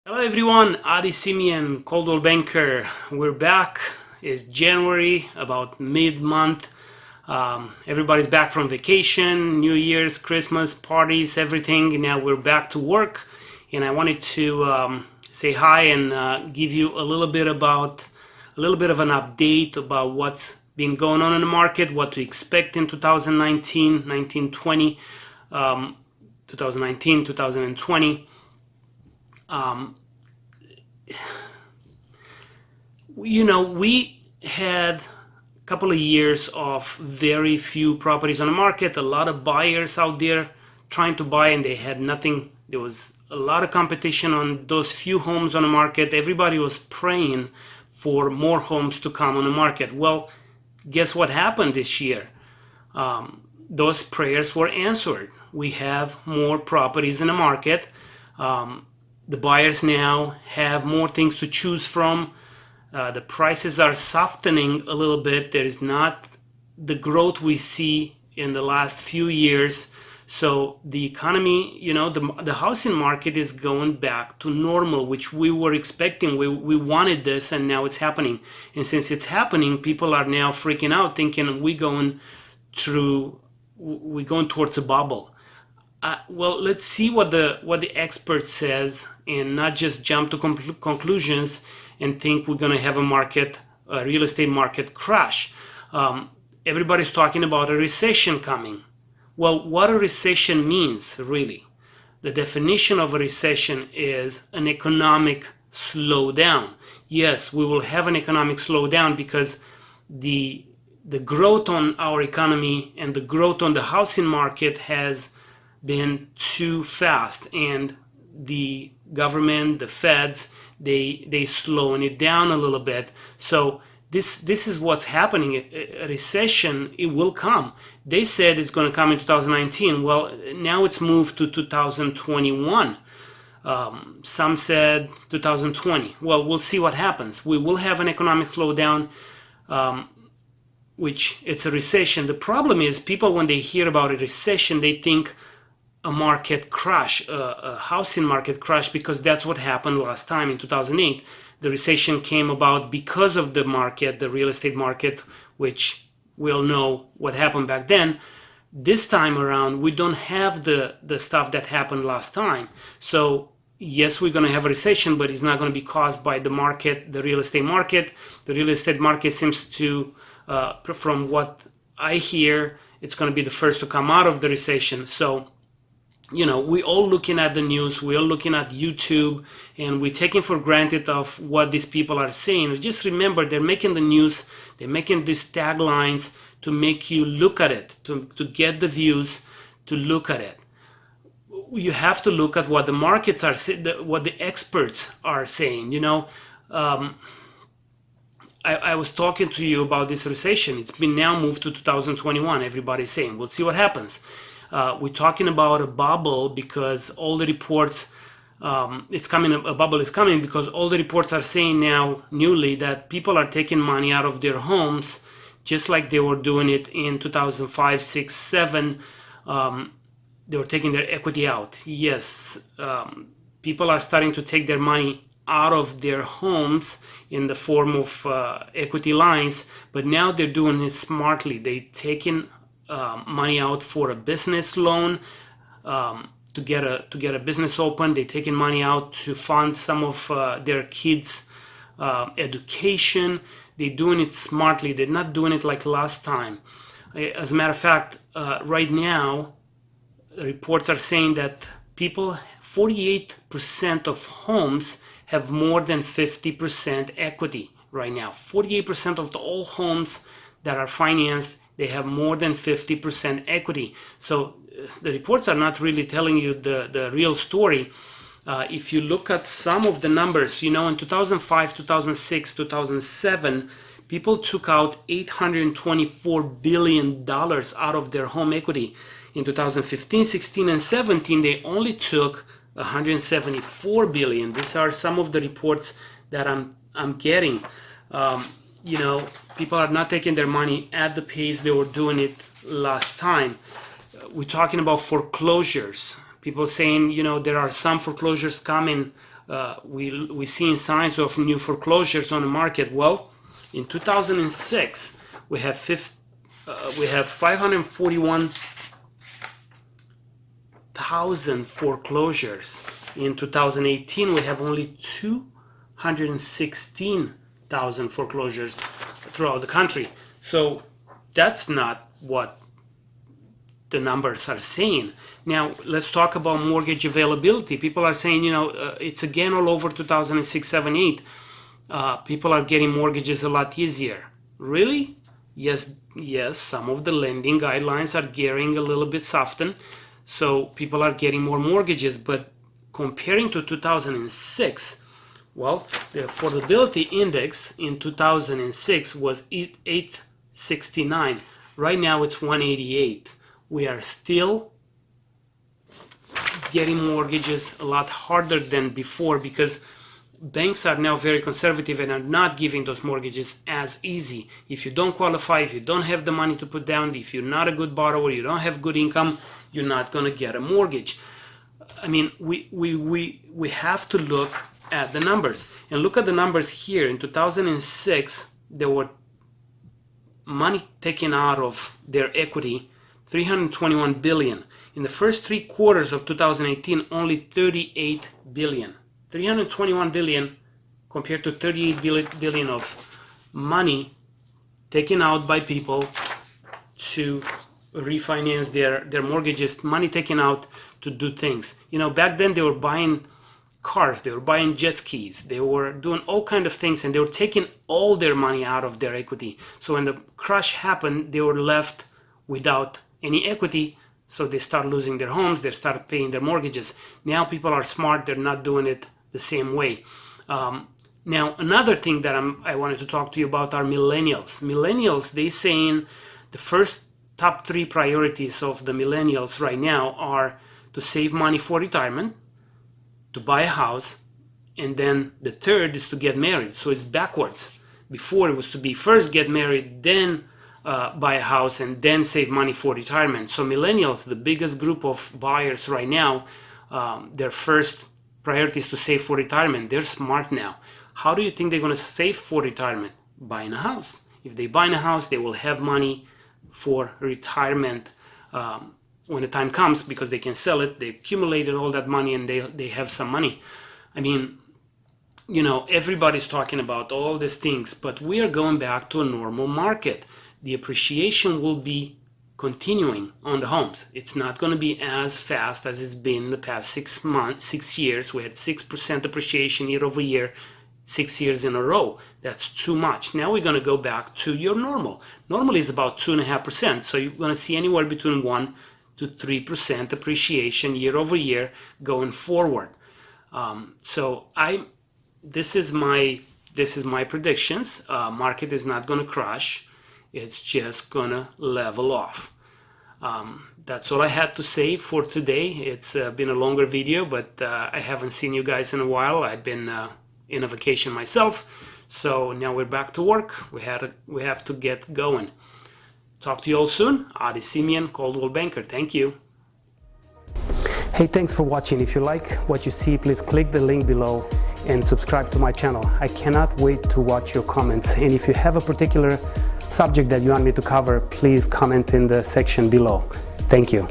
Hello everyone, Adi Simion, Coldwell Banker. We're back. It's January, about mid-month. Everybody's back from vacation, New Year's, Christmas, parties, everything. Now we're back to work, and I wanted to say hi and give you a little bit of an update about what's been going on in the market, what to expect in 2019, 2020. We had a couple of years of very few properties on the market, a lot of buyers out there trying to buy, and they had nothing. There was a lot of competition on those few homes on the market. Everybody was praying for more homes to come on the market. Well, guess what happened this year? Those prayers were answered. We have more properties in the market. The buyers now have more things to choose from. The prices are softening a little bit. There is not the growth we see in the last few years. So the economy, the housing market is going back to normal, which we were expecting. We wanted this, and now it's happening. And since it's happening, people are now freaking out, thinking we're going towards a bubble. Well, let's see what the expert says, and not just jump to conclusions and think we're going to have a real estate market crash. Everybody's talking about a recession coming. Well, what a recession means, really? The definition of a recession is an economic slowdown. Yes, we will have an economic slowdown because the growth on our economy and the growth on the housing market has been too fast, and the government, the feds, they slowing it down a little bit. So this is what's happening. A recession, it will come. They said it's going to come in 2019. Well, now it's moved to 2021. Some said 2020. Well, we'll see what happens. We will have an economic slowdown, which it's a recession. The problem is people, when they hear about a recession, they think a market crash, a housing market crash, because that's what happened last time in 2008. The recession came about because of the market, the real estate market, which we all know what happened back then. This time around, we don't have the stuff that happened last time. So yes, we're going to have a recession, but it's not going to be caused by the market, the real estate market. The real estate market seems to, from what I hear, it's going to be the first to come out of the recession. So we all looking at the news, we all looking at YouTube, and we're taking for granted of what these people are saying. Just remember, they're making the news, they're making these taglines to make you look at it, to get the views, to look at it. You have to look at what the markets are, what the experts are saying. I was talking to you about this recession. It's been now moved to 2021. Everybody's saying, we'll see what happens. We're talking about a bubble because all the reports, a bubble is coming because all the reports are saying now newly that people are taking money out of their homes just like they were doing it in 2005, 6, 7. They were taking their equity out. Yes, people are starting to take their money out of their homes in the form of equity lines, but now they're doing it smartly. They're taking money out for a business loan, to get a business open. They're taking money out to fund some of their kids' education. They're doing it smartly. They're not doing it like last time. As a matter of fact, right now, reports are saying that 48% of homes have more than 50% equity right now. 48% of all homes that are financed, they have more than 50% equity. So the reports are not really telling you the real story. If you look at some of the numbers, in 2005, 2006, 2007, people took out $824 billion out of their home equity. In 2015, 16, and 17, they only took $174 billion. These are some of the reports that I'm getting. People are not taking their money at the pace they were doing it last time. We're talking about foreclosures. People saying, there are some foreclosures coming we seeing signs of new foreclosures on the market. Well, in 2006 we have 541,000 foreclosures. In 2018 we have only 216,000 foreclosures throughout the country. So that's not what the numbers are saying. Now let's talk about mortgage availability. People are saying, it's again all over 2006, 7, 8. People are getting mortgages a lot easier. Really? Yes, some of the lending guidelines are getting a little bit softened, so people are getting more mortgages. But comparing to 2006, well, the affordability index in 2006 was 869. Right now it's 188. We are still getting mortgages a lot harder than before because banks are now very conservative and are not giving those mortgages as easy. If you don't qualify, if you don't have the money to put down, if you're not a good borrower, you don't have good income, you're not going to get a mortgage. I mean, we have to look at the numbers. And look at the numbers here. In 2006, there were money taken out of their equity, 321 billion. In the first 3 quarters of 2018, only 38 billion. 321 billion compared to 38 billion of money taken out by people to refinance their mortgages, money taken out to do things. Back then they were buying cars, they were buying jet skis, they were doing all kinds of things, and they were taking all their money out of their equity. So when the crash happened, they were left without any equity, so they start losing their homes, they start paying their mortgages. Now people are smart, they're not doing it the same way. Now another thing that I wanted to talk to you about are millennials. Millennials, they saying the first top 3 priorities of the millennials right now are to save money for retirement, to buy a house, and then the third is to get married. So it's backwards. Before it was to be first get married, then buy a house, and then save money for retirement. So millennials, the biggest group of buyers right now, their first priority is to save for retirement. They're smart now. How do you think they're going to save for retirement? Buying a house. If they buy a house, they will have money for retirement when the time comes, because they can sell it. They accumulated all that money and they have some money. I mean, everybody's talking about all these things, but we are going back to a normal market. The appreciation will be continuing on the homes. It's not going to be as fast as it's been the past 6 years. We had 6% appreciation year over year, 6 years in a row. That's too much. Now we're going to go back to your normal. Normally is about 2.5%. So you're going to see anywhere between 1 to 3% appreciation year over year going forward. This is my predictions. Market is not going to crash. It's just gonna level off. That's all I had to say for today. It's been a longer video, but I haven't seen you guys in a while. I've been in a vacation myself, so now we're back to work. We have to get going. Talk to you all soon. Adi Simion, Coldwell Banker. Thank you. Hey, thanks for watching. If you like what you see, please click the link below and subscribe to my channel. I cannot wait to watch your comments. And if you have a particular subject that you want me to cover, please comment in the section below. Thank you.